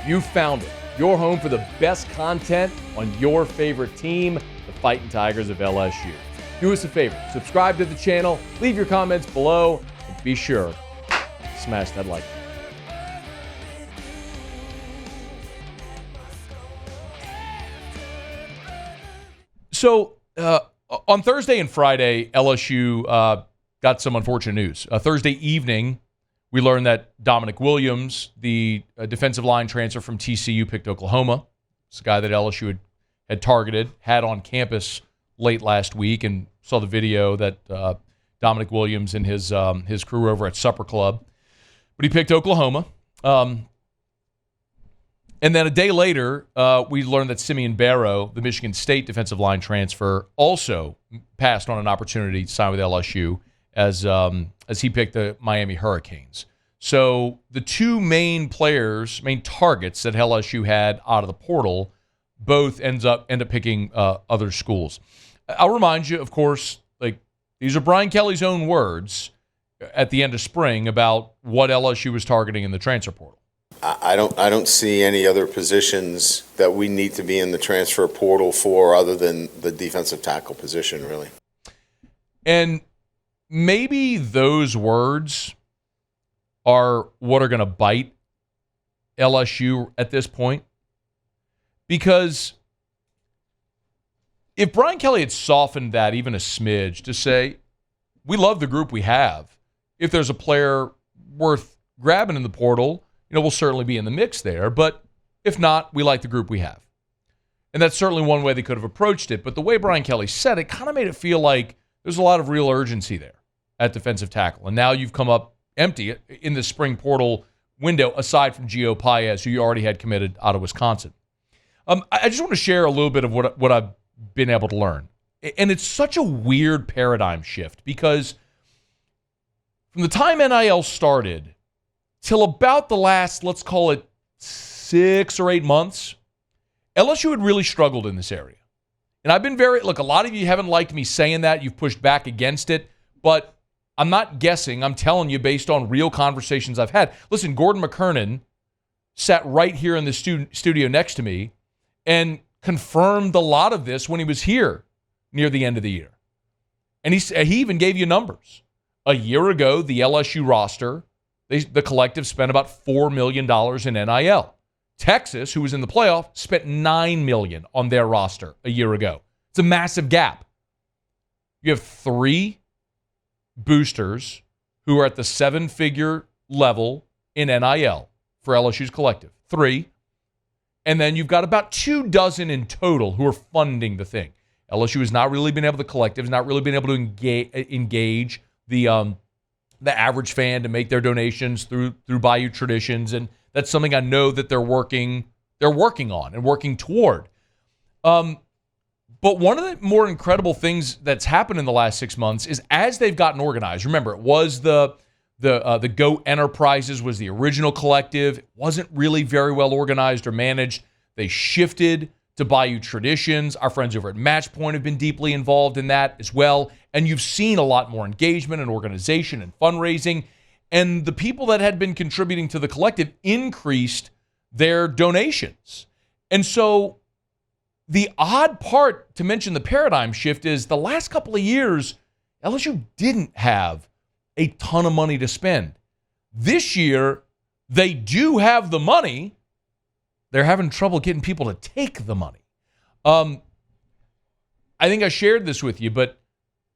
You found it. Your home for the best content on your favorite team, the Fighting Tigers of LSU. Do us a favor, subscribe to the channel, leave your comments below, and be sure to smash that like button. So, on Thursday and Friday, LSU got some unfortunate news. Thursday evening, we learned that Dominic Williams, the defensive line transfer from TCU, picked Oklahoma. It's a guy that LSU had targeted, had on campus late last week, and saw the video that Dominic Williams and his crew were over at Supper Club. But he picked Oklahoma. And then a day later, we learned that Simeon Barrow, the Michigan State defensive line transfer, also passed on an opportunity to sign with LSU as he picked the Miami Hurricanes. So the two main targets that LSU had out of the portal, both end up picking other schools. I'll remind you, of course, like these are Brian Kelly's own words at the end of spring about what LSU was targeting in the transfer portal. I don't see any other positions that we need to be in the transfer portal for other than the defensive tackle position, really. And maybe those words are what are going to bite LSU at this point. Because if Brian Kelly had softened that even a smidge to say, we love the group we have. If there's a player worth grabbing in the portal, we'll certainly be in the mix there. But if not, we like the group we have. And that's certainly one way they could have approached it. But the way Brian Kelly said it kind of made it feel like there's a lot of real urgency there at defensive tackle. And now you've come up empty in the spring portal window, aside from Gio Paez, who you already had committed out of Wisconsin. I just want to share a little bit of what I've been able to learn. And it's such a weird paradigm shift because from the time NIL started till about the last, let's call it 6 or 8 months, LSU had really struggled in this area. And I've been a lot of you haven't liked me saying that. You've pushed back against it. But I'm not guessing. I'm telling you based on real conversations I've had. Listen, Gordon McKernan sat right here in the studio next to me and confirmed a lot of this when he was here near the end of the year. And he even gave you numbers. A year ago, the LSU roster, the collective spent about $4 million in NIL. Texas, who was in the playoff, spent $9 million on their roster a year ago. It's a massive gap. You have 3 boosters who are at the 7-figure level in NIL for LSU's collective. 3. And then you've got about 24 in total who are funding the thing. LSU has not really been able, the collective has not really been able to engage the average fan to make their donations through Bayou Traditions, and that's something I know that they're working on and working toward. But one of the more incredible things that's happened in the last 6 months is as they've gotten organized. Remember, it was the Go Enterprises was the original collective. It wasn't really very well organized or managed. They shifted to Bayou Traditions. Our friends over at Matchpoint have been deeply involved in that as well. And you've seen a lot more engagement and organization and fundraising. And the people that had been contributing to the collective increased their donations. And so the odd part to mention the paradigm shift is the last couple of years, LSU didn't have a ton of money to spend. This year, they do have the money. They're having trouble getting people to take the money. I think I shared this with you, but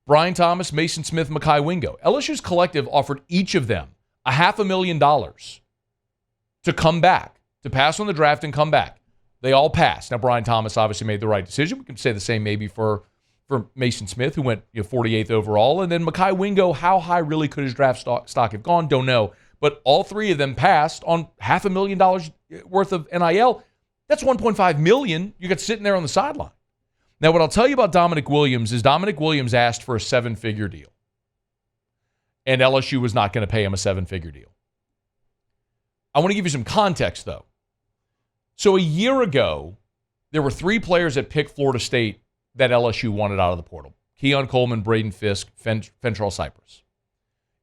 Brian Thomas, Mason Smith, Mekhi Wingo, LSU's collective offered each of them $500,000 to come back, to pass on the draft and come back. They all passed. Now, Brian Thomas obviously made the right decision. We can say the same maybe for Mason Smith, who went 48th overall. And then Mekhi Wingo, how high really could his draft stock have gone? Don't know. But all 3 of them passed on $500,000 worth of NIL. That's $1.5 million you got sitting there on the sideline. Now, what I'll tell you about Dominic Williams is Dominic Williams asked for a 7-figure deal. And LSU was not going to pay him a 7-figure deal. I want to give you some context, though. So a year ago, there were 3 players that picked Florida State that LSU wanted out of the portal. Keon Coleman, Braden Fisk, Fentrell Cypress.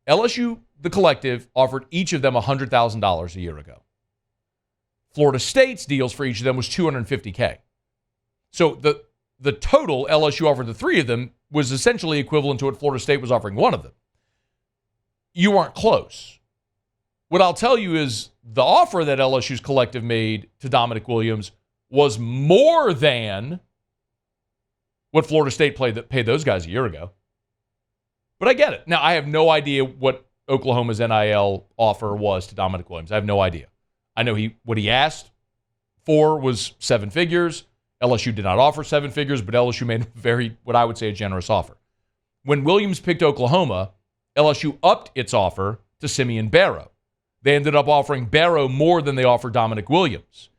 LSU, the collective, offered each of them $100,000 a year ago. Florida State's deals for each of them was $250K. So the total LSU offered the three of them was essentially equivalent to what Florida State was offering one of them. You aren't close. What I'll tell you is the offer that LSU's collective made to Dominic Williams was more than what Florida State paid those guys a year ago. But I get it. Now, I have no idea what Oklahoma's NIL offer was to Dominic Williams. I have no idea. I know what he asked for was 7 figures. LSU did not offer 7 figures, but LSU made what I would say, a generous offer. When Williams picked Oklahoma, LSU upped its offer to Simeon Barrow. They ended up offering Barrow more than they offered Dominic Williams.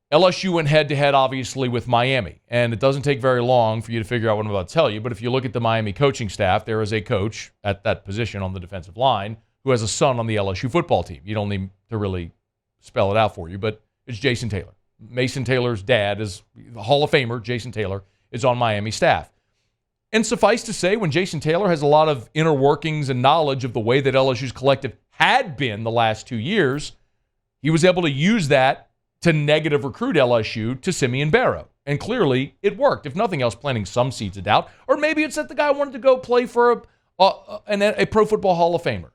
LSU went head-to-head, obviously, with Miami, and it doesn't take very long for you to figure out what I'm about to tell you, but if you look at the Miami coaching staff, there is a coach at that position on the defensive line who has a son on the LSU football team. You don't need to really spell it out for you, but it's Jason Taylor. Mason Taylor's dad is the Hall of Famer. Jason Taylor is on Miami staff. And suffice to say, when Jason Taylor has a lot of inner workings and knowledge of the way that LSU's collective had been the last 2 years, he was able to use that to negative recruit LSU to Simeon Barrow. And clearly, it worked. If nothing else, planting some seeds of doubt. Or maybe it's that the guy wanted to go play for a Pro Football Hall of Famer.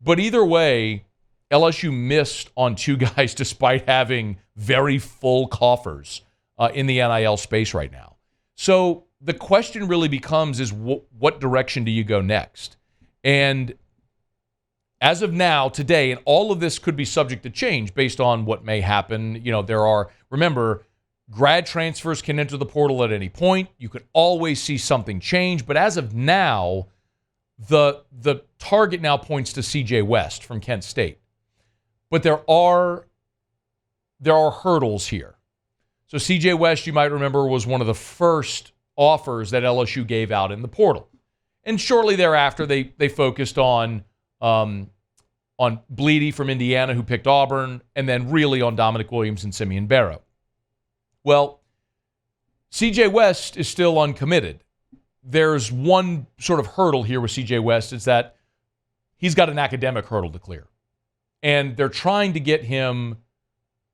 But either way, LSU missed on 2 guys despite having very full coffers in the NIL space right now. So the question really becomes is what direction do you go next? And as of now, today, and all of this could be subject to change based on what may happen. Remember, grad transfers can enter the portal at any point. You could always see something change. But as of now, the target now points to CJ West from Kent State. But there are hurdles here. So CJ West, you might remember, was one of the first offers that LSU gave out in the portal. And shortly thereafter, they focused on Bleedy from Indiana, who picked Auburn, and then really on Dominic Williams and Simeon Barrow. Well, CJ West is still uncommitted. There's one sort of hurdle here with CJ West, is that he's got an academic hurdle to clear. And they're trying to get him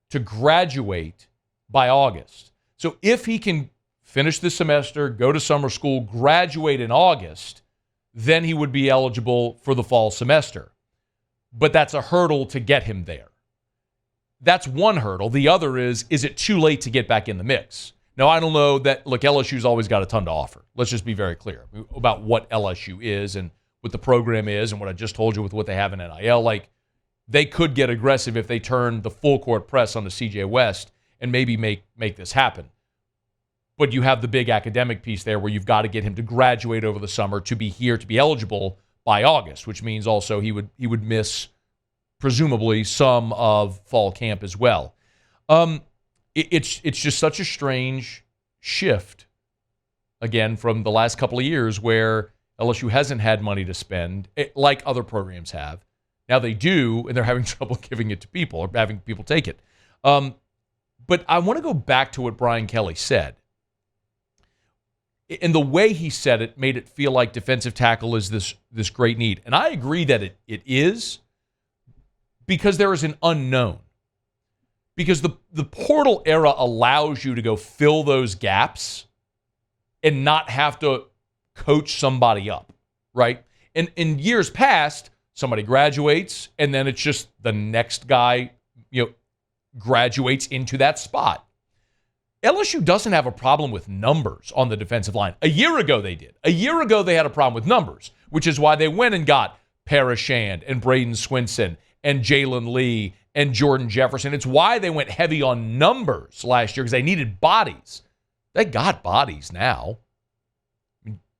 to graduate by August. So if he can finish this semester, go to summer school, graduate in August, then he would be eligible for the fall semester. But that's a hurdle to get him there. That's one hurdle. The other is it too late to get back in the mix? Now, I don't know that, look, LSU's always got a ton to offer. Let's just be very clear about what LSU is and what the program is and what I just told you with what they have in NIL. Like, they could get aggressive if they turn the full court press on the CJ West and maybe make this happen. But you have the big academic piece there where you've got to get him to graduate over the summer to be here, to be eligible by August, which means also he would miss, presumably, some of fall camp as well. It's just such a strange shift, again, from the last couple of years where LSU hasn't had money to spend, like other programs have. Now they do, and they're having trouble giving it to people or having people take it. But I want to go back to what Brian Kelly said. And the way he said it made it feel like defensive tackle is this great need. And I agree that it is, because there is an unknown. Because the portal era allows you to go fill those gaps and not have to coach somebody up, right? And in years past, somebody graduates, and then it's just the next guy, graduates into that spot. LSU doesn't have a problem with numbers on the defensive line. A year ago they did. A year ago they had a problem with numbers, which is why they went and got Parashand and Braden Swinson and Jalen Lee and Jordan Jefferson. It's why they went heavy on numbers last year, because they needed bodies. They got bodies now.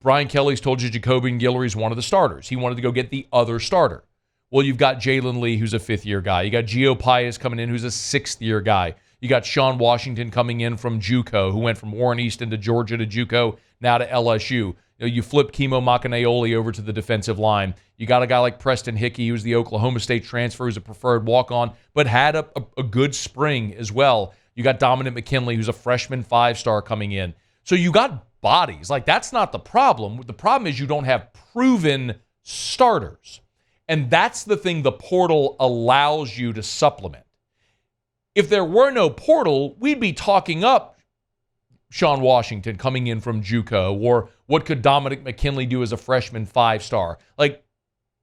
Brian Kelly's told you Jacobian Guillory's one of the starters. He wanted to go get the other starter. Well, you've got Jalen Lee, who's a fifth-year guy. You got Gio Pius coming in, who's a sixth-year guy. You got Sean Washington coming in from JUCO, who went from Warren Easton to Georgia to JUCO, now to LSU. You flip Kimo Makanaioli over to the defensive line. You got a guy like Preston Hickey, who's the Oklahoma State transfer, who's a preferred walk-on, but had a good spring as well. You got Dominic McKinley, who's a freshman 5-star coming in. So you got bodies. Like, that's not the problem. The problem is you don't have proven starters. And that's the thing the portal allows you to supplement. If there were no portal, we'd be talking up Sean Washington coming in from JUCO, or what could Dominic McKinley do as a freshman 5-star? Like,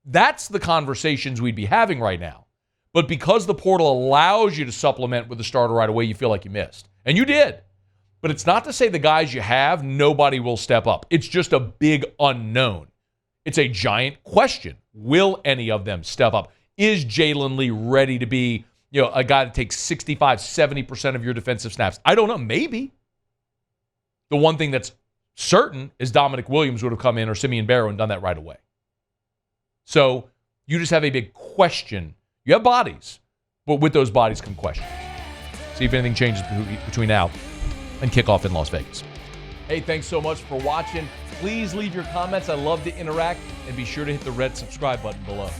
that's the conversations we'd be having right now. But because the portal allows you to supplement with a starter right away, you feel like you missed. And you did. But it's not to say the guys you have, nobody will step up. It's just a big unknown. It's a giant question. Will any of them step up? Is Jalen Lee ready to be, a guy that takes 65, 70% of your defensive snaps? I don't know. Maybe. The one thing that's certain is Dominic Williams would have come in, or Simeon Barrow, and done that right away. So you just have a big question. You have bodies, but with those bodies come questions. See if anything changes between now and kickoff in Las Vegas. Hey, thanks so much for watching. Please leave your comments. I love to interact, and be sure to hit the red subscribe button below.